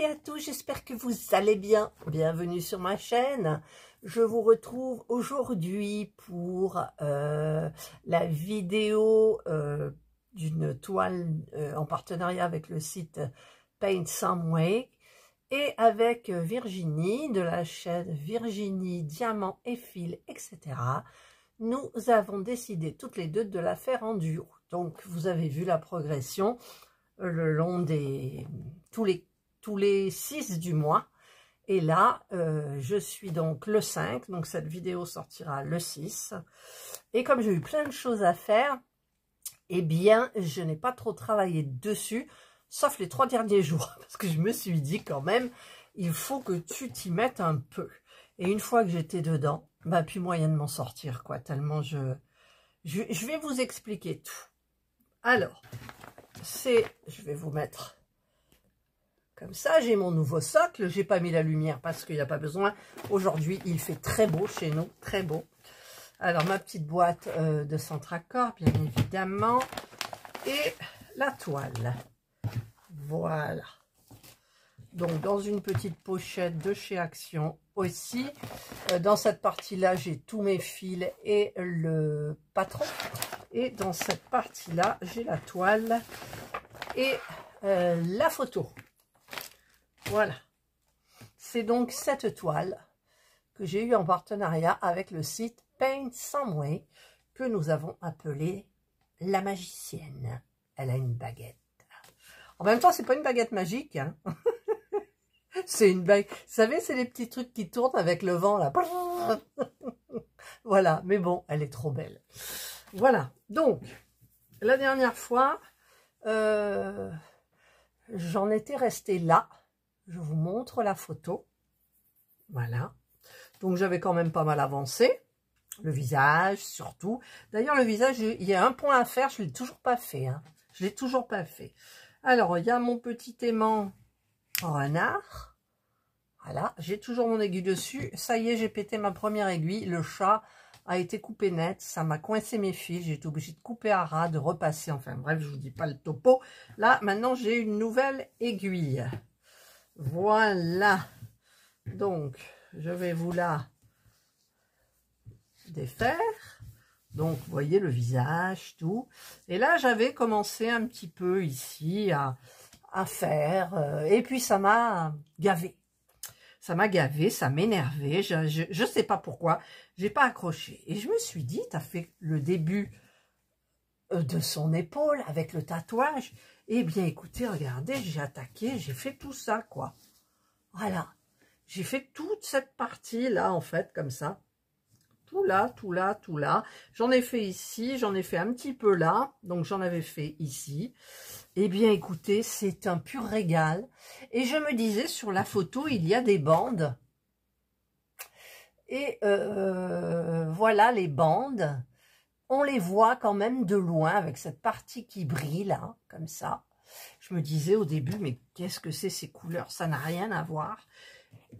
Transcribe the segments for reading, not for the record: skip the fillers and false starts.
et à tous, j'espère que vous allez bien. Bienvenue sur ma chaîne. Je vous retrouve aujourd'hui pour la vidéo d'une toile en partenariat avec le site Paint Some Way et avec Virginie de la chaîne Virginie Diamant et Fil, etc. Nous avons décidé toutes les deux de la faire en duo. Donc vous avez vu la progression le long des tous les 6 du mois. Et là, je suis donc le 5, donc cette vidéo sortira le 6. Et comme j'ai eu plein de choses à faire, eh bien, je n'ai pas trop travaillé dessus, sauf les 3 derniers jours, parce que je me suis dit quand même, il faut que tu t'y mettes un peu. Et une fois que j'étais dedans, bah, plus moyen de m'en sortir, quoi, tellement je vais vous expliquer tout. Alors, je vais vous mettre comme ça, j'ai mon nouveau socle, j'ai pas mis la lumière parce qu'il n'y a pas besoin. Aujourd'hui, il fait très beau chez nous, très beau. Alors, ma petite boîte de Centracor, bien évidemment, et la toile. Voilà. Donc, dans une petite pochette de chez Action aussi. Dans cette partie-là, j'ai tous mes fils et le patron. Et dans cette partie-là, j'ai la toile et la photo. Voilà. C'est donc cette toile que j'ai eue en partenariat avec le site Paint Some Way que nous avons appelée la magicienne. Elle a une baguette. En même temps, c'est pas une baguette magique, hein. C'est une baguette. Vous savez, c'est les petits trucs qui tournent avec le vent, là. Voilà. Mais bon, elle est trop belle. Voilà. Donc, la dernière fois, j'en étais restée là. Je vous montre la photo. Voilà. Donc, j'avais quand même pas mal avancé. Le visage, surtout. D'ailleurs, le visage, il y a un point à faire. Je ne l'ai toujours pas fait. Hein. Je ne l'ai toujours pas fait. Alors, il y a mon petit aimant en renard. Voilà. J'ai toujours mon aiguille dessus. Ça y est, j'ai pété ma première aiguille. Le chat a été coupé net. Ça m'a coincé mes fils. J'ai été obligée de couper à ras, de repasser. Enfin, bref, je ne vous dis pas le topo. Là, maintenant, j'ai une nouvelle aiguille. Voilà, donc je vais vous la défaire. Donc vous voyez le visage, tout. Et là j'avais commencé un petit peu ici à faire, et puis ça m'a gavé. Ça m'a gavé, ça m'énervait, je sais pas pourquoi, j'ai pas accroché. Et je me suis dit, tu as fait le début de son épaule avec le tatouage. Eh bien écoutez, regardez, j'ai attaqué, j'ai fait tout ça, quoi. Voilà, j'ai fait toute cette partie-là, en fait, comme ça. Tout là, tout là, tout là. J'en ai fait ici, j'en ai fait un petit peu là. Donc, j'en avais fait ici. Eh bien, écoutez, c'est un pur régal. Et je me disais, sur la photo, il y a des bandes. Et voilà, les bandes. On les voit quand même de loin, avec cette partie qui brille, là, comme ça. Je me disais au début, mais qu'est-ce que c'est ces couleurs? Ça n'a rien à voir.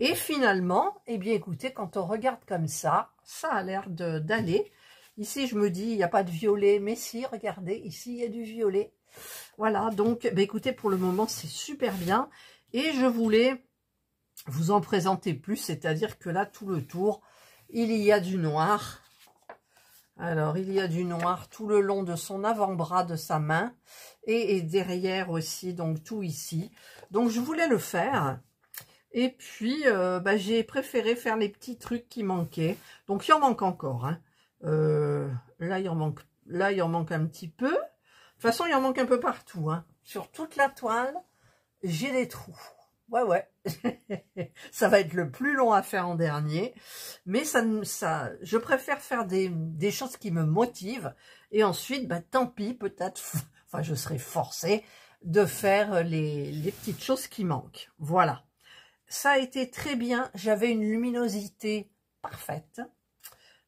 Et finalement, eh bien écoutez, quand on regarde comme ça a l'air d'aller. Ici, je me dis, il n'y a pas de violet, mais si, regardez, ici, il y a du violet. Voilà, donc, bah, écoutez, pour le moment, c'est super bien. Et je voulais vous en présenter plus, c'est-à-dire que là, tout le tour, il y a du noir. Alors, il y a du noir tout le long de son avant-bras de sa main et derrière aussi, donc tout ici. Donc, je voulais le faire. Et puis, bah, j'ai préféré faire les petits trucs qui manquaient. Donc, il en manque encore. Hein. Là, il en manque un petit peu. De toute façon, il en manque un peu partout. Hein. Sur toute la toile, j'ai des trous. Ouais, ouais. Ça va être le plus long à faire en dernier. Mais je préfère faire des choses qui me motivent. Et ensuite, bah, tant pis, peut-être, enfin, je serai forcée de faire les petites choses qui manquent. Voilà. Ça a été très bien. J'avais une luminosité parfaite.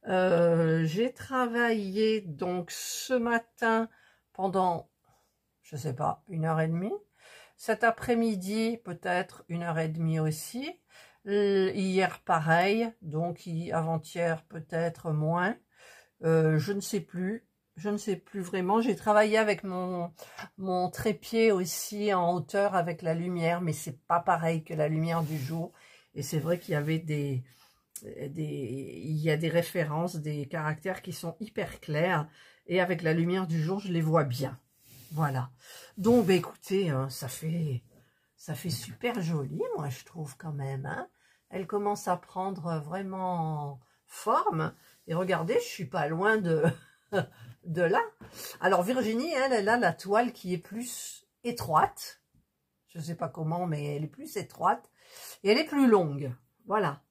J'ai travaillé donc ce matin pendant, je sais pas, 1h30. Cet après-midi, peut-être 1h30 aussi. Hier, pareil. Donc, avant-hier, peut-être moins. Je ne sais plus. Je ne sais plus vraiment. J'ai travaillé avec mon trépied aussi en hauteur avec la lumière, mais c'est pas pareil que la lumière du jour. Et c'est vrai qu'il y avait il y a des références, des caractères qui sont hyper clairs. Et avec la lumière du jour, je les vois bien. Voilà. Donc, bah, écoutez, hein, ça fait super joli, moi, je trouve quand même. Hein. Elle commence à prendre vraiment forme. Et regardez, je suis pas loin de là. Alors, Virginie, elle a la toile qui est plus étroite. Je ne sais pas comment, mais elle est plus étroite. Et elle est plus longue. Voilà.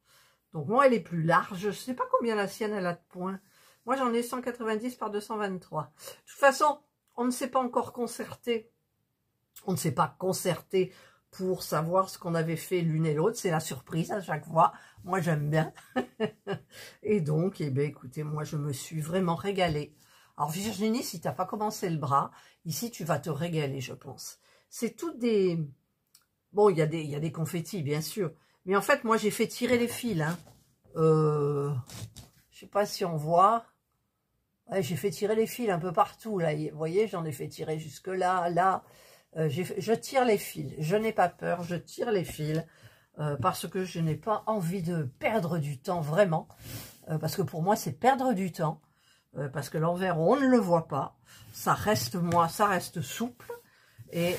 Donc, moi, elle est plus large. Je ne sais pas combien la sienne, elle a de points. Moi, j'en ai 190 par 223. De toute façon, on ne s'est pas encore concerté. On ne s'est pas concerté pour savoir ce qu'on avait fait l'une et l'autre. C'est la surprise à chaque fois. Moi, j'aime bien. Et donc, eh bien, écoutez, moi, je me suis vraiment régalée. Alors, Virginie, si tu n'as pas commencé le bras, ici, tu vas te régaler, je pense. C'est toutes des... Bon, il y a des confettis, bien sûr. Mais en fait, moi, j'ai fait tirer les fils. Hein. Je sais pas si on voit. Ouais, j'ai fait tirer les fils un peu partout. Là. Vous voyez, j'en ai fait tirer jusque là, là. Je tire les fils. Je n'ai pas peur, je tire les fils. Parce que je n'ai pas envie de perdre du temps, vraiment. Parce que pour moi, c'est perdre du temps. Parce que l'envers, on ne le voit pas. Ça reste moi, ça reste souple. Et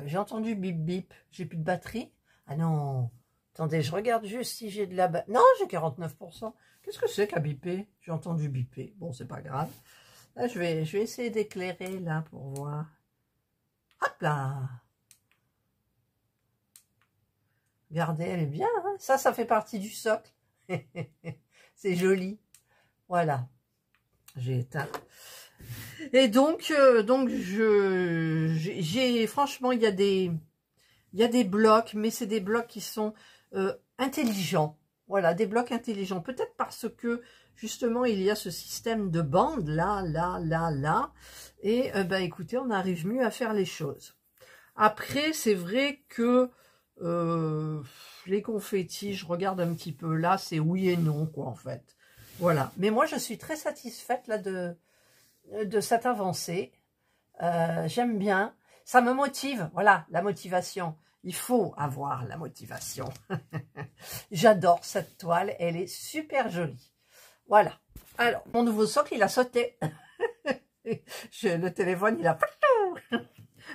j'ai entendu bip bip. J'ai plus de batterie. Ah non. Attendez, je regarde juste si j'ai de la batterie. Non, j'ai 49%. Qu'est-ce que c'est qu'à biper? J'ai entendu biper. Bon, c'est pas grave. Là, je vais essayer d'éclairer là pour voir. Hop là. Regardez, elle est bien. Hein, ça fait partie du socle. C'est joli. Voilà. J'ai éteint. Et donc j'ai franchement, il y a des blocs, mais c'est des blocs qui sont intelligents. Voilà, des blocs intelligents. Peut-être parce que, justement, il y a ce système de bandes, là, là, là, là. Et, bah, écoutez, on arrive mieux à faire les choses. Après, c'est vrai que les confettis, je regarde un petit peu là, c'est oui et non, quoi, en fait. Voilà. Mais moi, je suis très satisfaite, là, de cette avancée. J'aime bien. Ça me motive. Voilà, la motivation. Il faut avoir la motivation. J'adore cette toile. Elle est super jolie. Voilà. Alors, mon nouveau socle, il a sauté. Le téléphone, il a...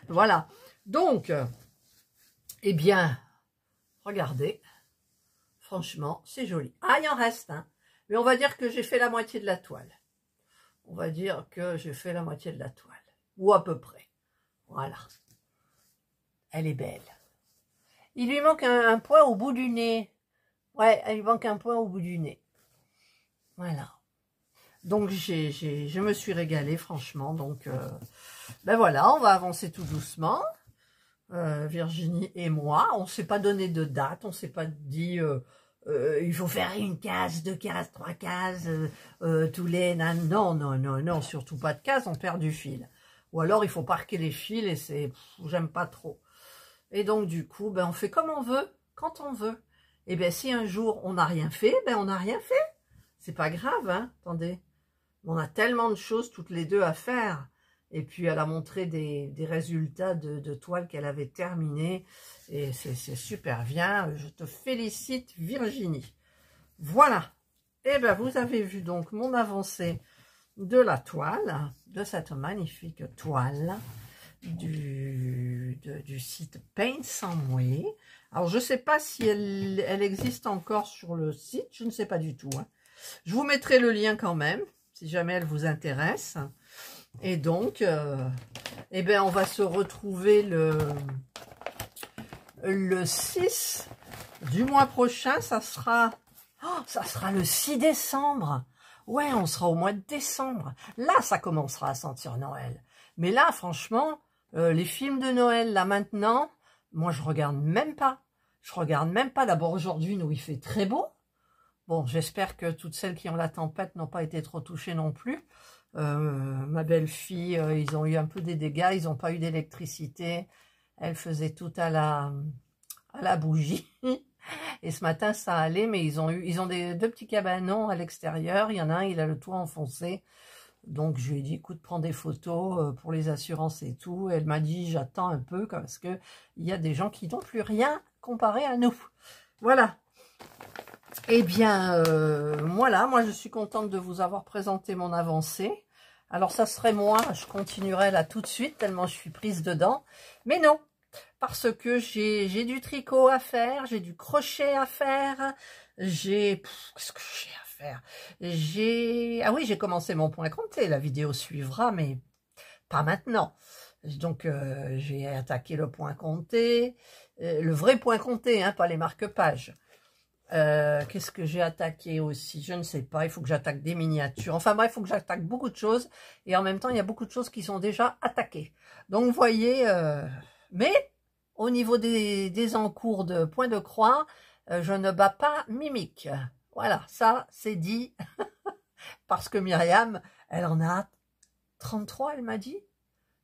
Voilà. Donc, eh bien, regardez. Franchement, c'est joli. Ah, il en reste, hein. Mais on va dire que j'ai fait la moitié de la toile. On va dire que j'ai fait la moitié de la toile. Ou à peu près. Voilà. Elle est belle. Il lui manque un point au bout du nez. Ouais, il lui manque un point au bout du nez. Voilà. Donc, je me suis régalée, franchement. Donc, ben voilà, on va avancer tout doucement. Virginie et moi. On ne s'est pas donné de date. On ne s'est pas dit... il faut faire une case, 2 cases, 3 cases, tous les... Non, non, non, non, surtout pas de cases, on perd du fil. Ou alors, il faut parquer les fils et c'est... J'aime pas trop. Et donc, du coup, ben, on fait comme on veut, quand on veut. Et bien, si un jour, on n'a rien fait, ben, on n'a rien fait. C'est pas grave, hein, attendez. On a tellement de choses, toutes les deux, à faire. Et puis, elle a montré des résultats de toiles qu'elle avait terminées. Et c'est super bien. Je te félicite, Virginie. Voilà. Et bien, vous avez vu donc mon avancée de la toile, de cette magnifique toile du site Paint Some Way. Alors, je ne sais pas si elle existe encore sur le site. Je ne sais pas du tout. Hein. Je vous mettrai le lien quand même, si jamais elle vous intéresse. Et donc, eh bien, on va se retrouver le 6 du mois prochain. Ça sera le 6 décembre. Ouais, on sera au mois de décembre. Là, ça commencera à sentir Noël. Mais là, franchement, les films de Noël, là, maintenant, moi, je regarde même pas. Je regarde même pas. D'abord, aujourd'hui, nous, il fait très beau. Bon, j'espère que toutes celles qui ont la tempête n'ont pas été trop touchées non plus. Ma belle-fille, ils ont eu un peu des dégâts. Ils n'ont pas eu d'électricité. Elle faisait tout à la bougie. Et ce matin, ça allait, mais ils ont deux petits cabanons à l'extérieur. Il y en a un, il a le toit enfoncé. Donc, je lui ai dit, écoute, prends des photos pour les assurances et tout. Elle m'a dit, j'attends un peu parce qu'il y a des gens qui n'ont plus rien comparé à nous. Voilà. Eh bien, voilà, moi, je suis contente de vous avoir présenté mon avancée. Alors, ça serait moi, je continuerai là tout de suite, tellement je suis prise dedans. Mais non, parce que j'ai du tricot à faire, j'ai du crochet à faire, qu'est-ce que j'ai à faire? Ah oui, j'ai commencé mon point compté, la vidéo suivra, mais pas maintenant. Donc, j'ai attaqué le point compté, le vrai point compté, hein, pas les marque-pages. Qu'est-ce que j'ai attaqué aussi? Je ne sais pas, il faut que j'attaque des miniatures. Enfin bref, il faut que j'attaque beaucoup de choses. Et en même temps, il y a beaucoup de choses qui sont déjà attaquées. Donc, vous voyez, mais au niveau des encours de point de croix, je ne bats pas Mimique. Voilà, ça, c'est dit. Parce que Myriam, elle en a 33, elle m'a dit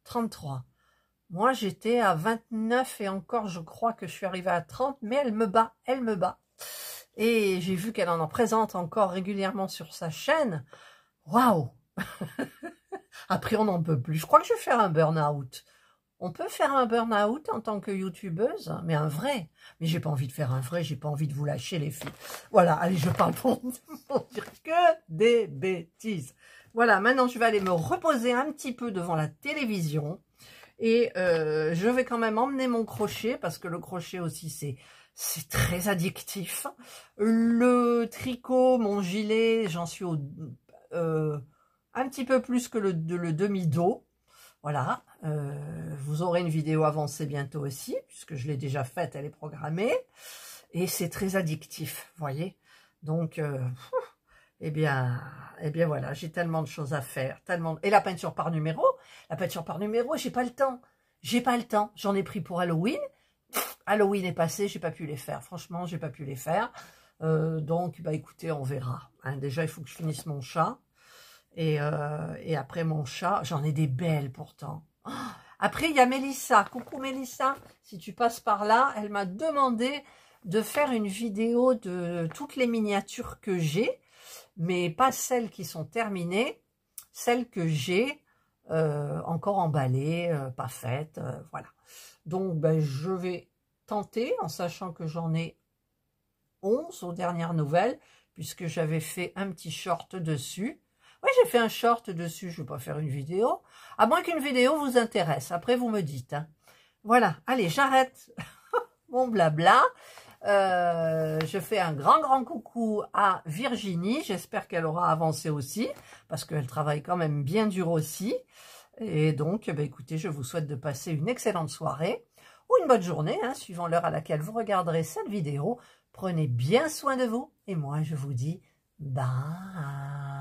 33. Moi, j'étais à 29 et encore, je crois que je suis arrivée à 30, mais elle me bat, elle me bat. Et j'ai vu qu'elle en présente encore régulièrement sur sa chaîne. Waouh! Après, on n'en peut plus. Je crois que je vais faire un burn-out. On peut faire un burn-out en tant que youtubeuse, mais un vrai. Mais j'ai pas envie de faire un vrai, j'ai pas envie de vous lâcher, les filles. Voilà, allez, je parle pour dire que des bêtises. Voilà, maintenant, je vais aller me reposer un petit peu devant la télévision. Et je vais quand même emmener mon crochet, parce que le crochet aussi, c'est très addictif. Le tricot, mon gilet, j'en suis un petit peu plus que le demi-dos. Voilà, vous aurez une vidéo avancée bientôt aussi, puisque je l'ai déjà faite, elle est programmée. Et c'est très addictif, vous voyez. Donc, eh bien voilà, j'ai tellement de choses à faire, tellement. Et la peinture par numéro, j'ai pas le temps. J'ai pas le temps. J'en ai pris pour Halloween. Halloween est passé, j'ai pas pu les faire. Franchement, j'ai pas pu les faire. Donc, bah écoutez, on verra. Hein, déjà, il faut que je finisse mon chat. Et après mon chat, j'en ai des belles pourtant. Oh, après, il y a Mélissa. Coucou Mélissa, si tu passes par là, elle m'a demandé de faire une vidéo de toutes les miniatures que j'ai, mais pas celles qui sont terminées, celles que j'ai encore emballées, pas faites, voilà. Donc, ben, je vais tenter, en sachant que j'en ai 11 aux dernières nouvelles, puisque j'avais fait un petit short dessus. Oui, j'ai fait un short dessus, je ne vais pas faire une vidéo, à moins qu'une vidéo vous intéresse, après vous me dites. Hein. Voilà, allez, j'arrête mon blabla. Je fais un grand coucou à Virginie, j'espère qu'elle aura avancé aussi, parce qu'elle travaille quand même bien dur aussi. Et donc, bah, écoutez, je vous souhaite de passer une excellente soirée, ou une bonne journée, hein, suivant l'heure à laquelle vous regarderez cette vidéo. Prenez bien soin de vous, et moi je vous dis bye.